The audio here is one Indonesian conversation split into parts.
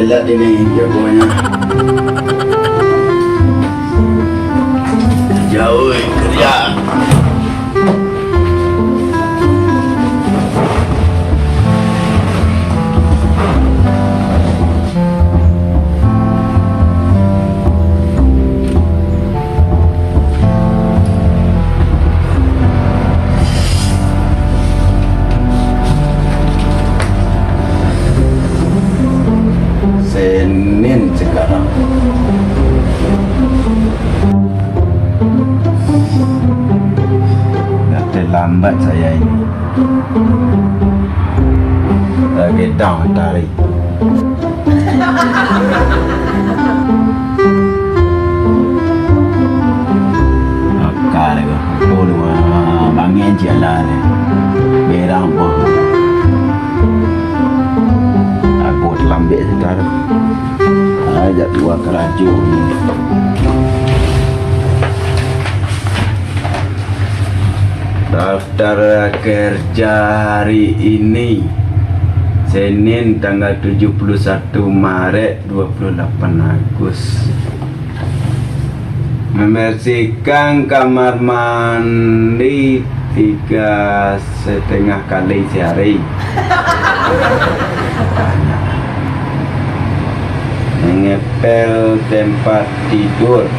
Lihat ini jagonya jauh kerja. Senin sekarang. Dah terlambat saya ini. Lagi down tadi. Akal lagi. Bodoh bangin jalan. Berang pun. Aku terlambat sekarang. Ajak keluar kerajaan ni. Daftar kerja hari ini Senin tanggal 71 Maret 28 Agustus. Membersihkan kamar mandi 3,5 kali sehari. Mengepel tempat tidur,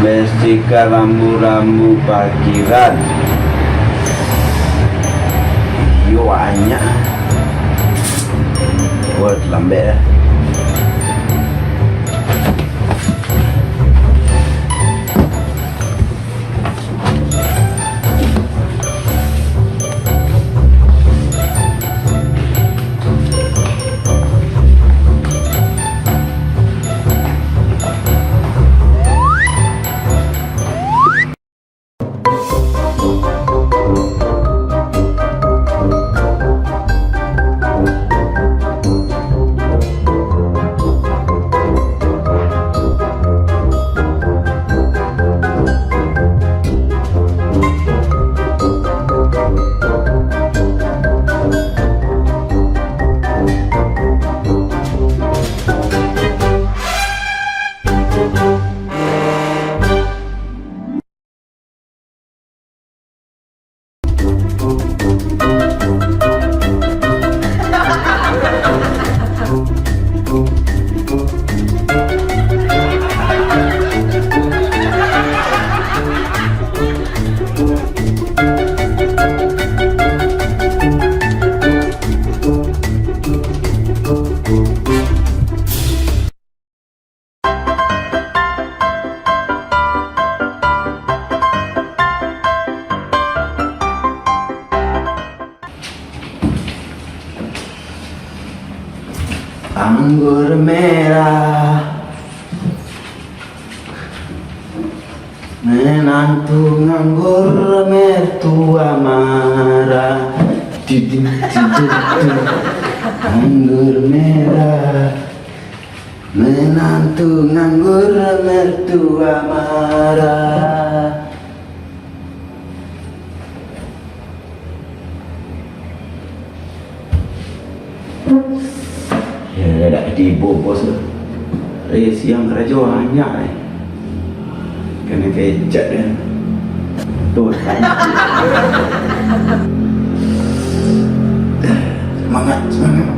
bersihkan rambu-rambu parkiran. Yo banyak buat lambat. Anggur merah, menantu nganggur mertua marah. Anggur merah, menantu nganggur mertua marah. Ya, dah tiba bos. Siang kerja banyak ni. Kena kejap dia. Betul. Semangat, semangat.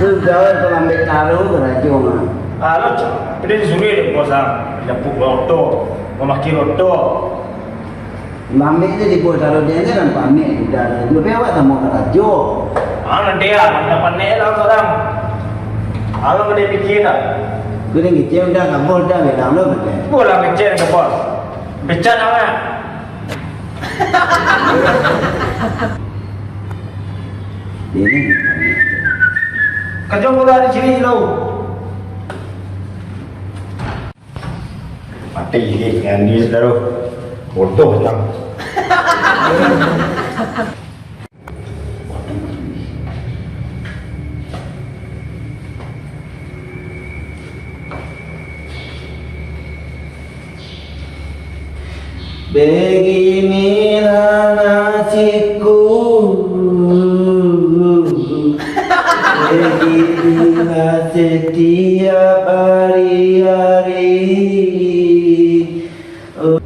Sudah itu ambil taruh rajo mah. Lo pede disuruh deh bos dapur roto, memaki roto. Ambil itu di bawah taruh dia kan pamit. Udah juga pewak sama rajo. Nanti ya, dapat lah orang. Kalau gede pikir dah. Kau ni kecil dah kabur dah betul lo betul. Bola kecil ke bos. Becat apa? Ini. Kacau bola di sini lo. Mati ini yang dia saudara. Bodoh tang. Beginilah nasibku, beginilah setiap hari-hari. Oh.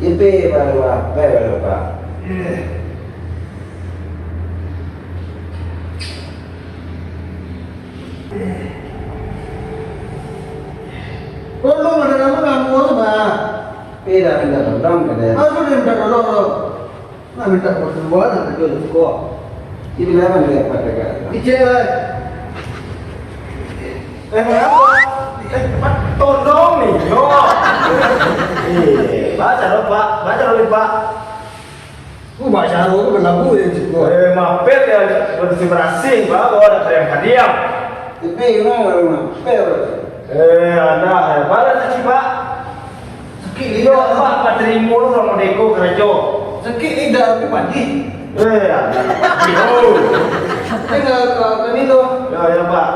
Ipe baru Pak. Tolong ada nama kamu apa? Peda minta tolong kada. Aku dia minta tolong lo. Nak minta persembahan nak kerja kok. Ini lama dia pada kada. Icet. Kenapa? Tolong nih, yo. Baca lo pak, pak. Aku baca aku berlaku ya cikgu. Mampir ya, bersih berasing, pak. Bawa ada yang hadiah. Ipe rumah. Ada, pada sih pak. Sakit Yo, lidah. pak, patrimu lu sama deko kerja. Sakit lidah tapi mandi. Ada. Yo. Tinggal ke ini lo. Ya, pak.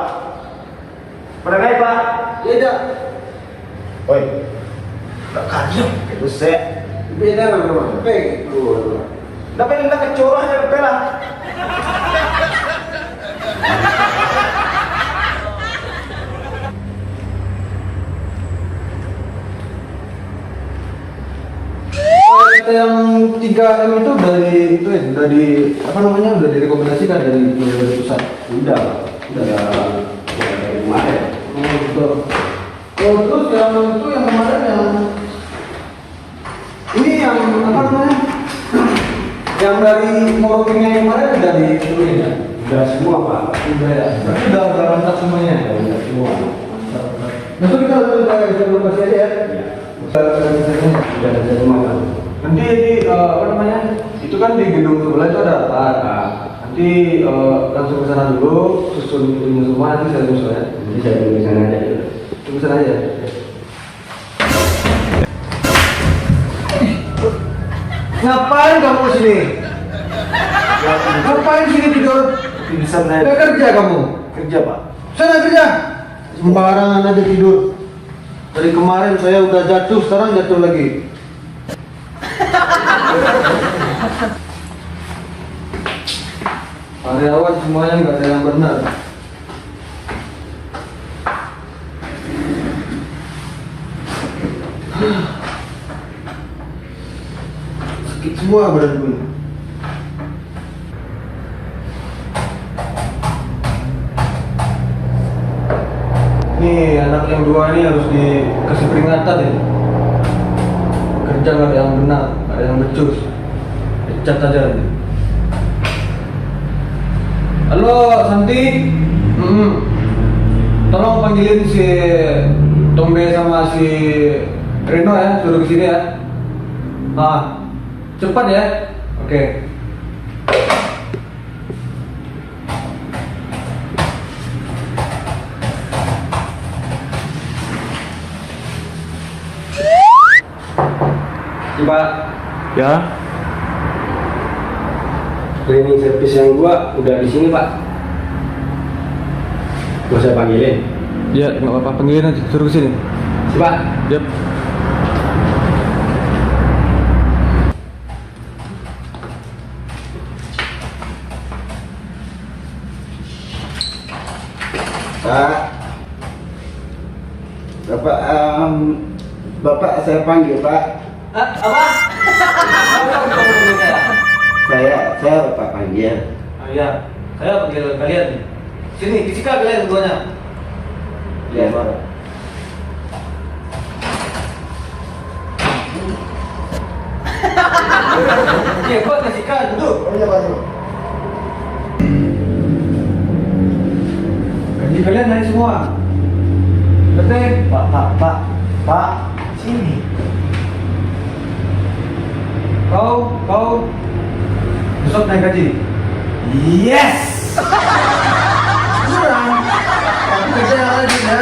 Pada naik pak. Lidah. Oi. Tak kaji, itu set. Ipe dah rumah. Ipe keluar. Dapat nak kecurah aja lah. Kata yang 3M itu dari apa namanya udah direkomendasikan dari pusat. Udah kemarin. Oh betul. Oh terus yang itu yang kemarin yang ini yang apa namanya? Yang dari Morokingnya yang kemarin udah diturunin ya? Udah semua Pak. Udah ya. Berarti udah lengkap semuanya. Udah semua. Besok kita udah lokasi aja ya. Iya. Udah ada semua kan. Nanti di apa namanya? Itu kan di gedung sebelah itu ada apa? Nanti langsung ke sana dulu, susun ini semua nanti saya susul ya. Jadi saya tunggu sana aja. Tunggu sana aja. Ngapain kamu ke sini? Ngapain sini tidur? Bisa naik. Nggak kerja kamu? Kerja pak. Sana kerja. Sembarangan aja tidur. Dari kemarin saya udah jatuh, sekarang jatuh lagi. Karyawan semuanya nggak ada yang benar. Sakit semua badan gue. Nih anak yang dua ini harus dikasih peringatan ya. Kerja nggak ada yang benar, nggak ada yang becus. Pecat aja nih. Halo Santi, tolong panggilin si Tombe sama si Reno ya, suruh kesini ya. Cepat ya. Oke. Pak. Ya, Cleaning service yang gua udah di sini pak. Gua saya panggilin. ya nggak apa-apa, panggilin aja, suruh kesini. Pak. Yap. Pak. Bapak, Bapak saya panggil Pak. Apa? Saya Bapak panggil. Oh iya, saya panggil kalian. Sini, fisika kalian keduanya. Ya Pak. Oke, buat fisika duduk. Oh iya Pak. Gaji kalian naik semua. Betul? Pak, sini. Kau besok naik gaji. Yes. Kurang. Tapi kerja yang lagi ya.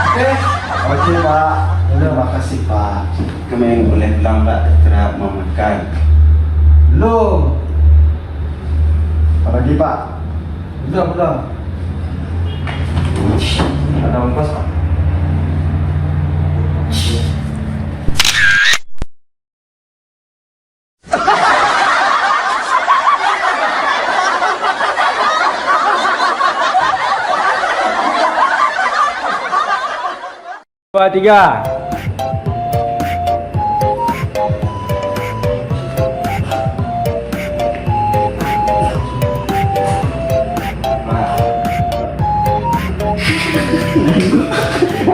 Oke. Oke Pak. Terima kasih Pak. Kemarin boleh pulang Pak. Terap mau makan. Belum. Pagi Pak. Udah pulang. Ada ongkos Pak. Dua, tiga.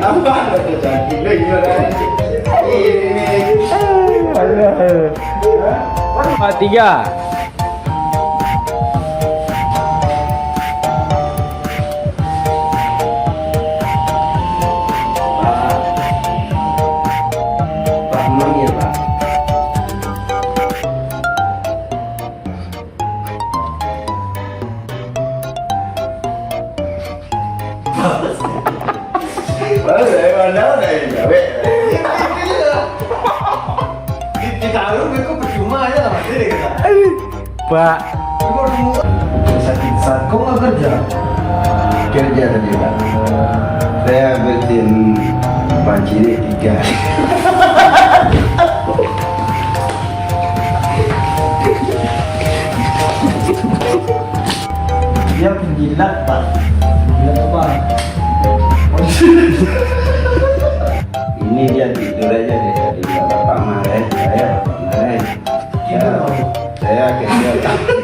Apa ada cantik lagi orang? Ini. Dua, tiga. Pak manggil Pak. Dari mana dari gawe? Ditaruh mereka percuma aja lah masih deh kita. Pak. Sakit Kau nggak kerja? kerja tadi Pak. Saya bersin panci ini 3. Dia penjilat Pak. Bilang apa? Ini dia tidur aja deh tadi Bapak marah, saya Bapak marah. Tidur, Pak. Saya kerja.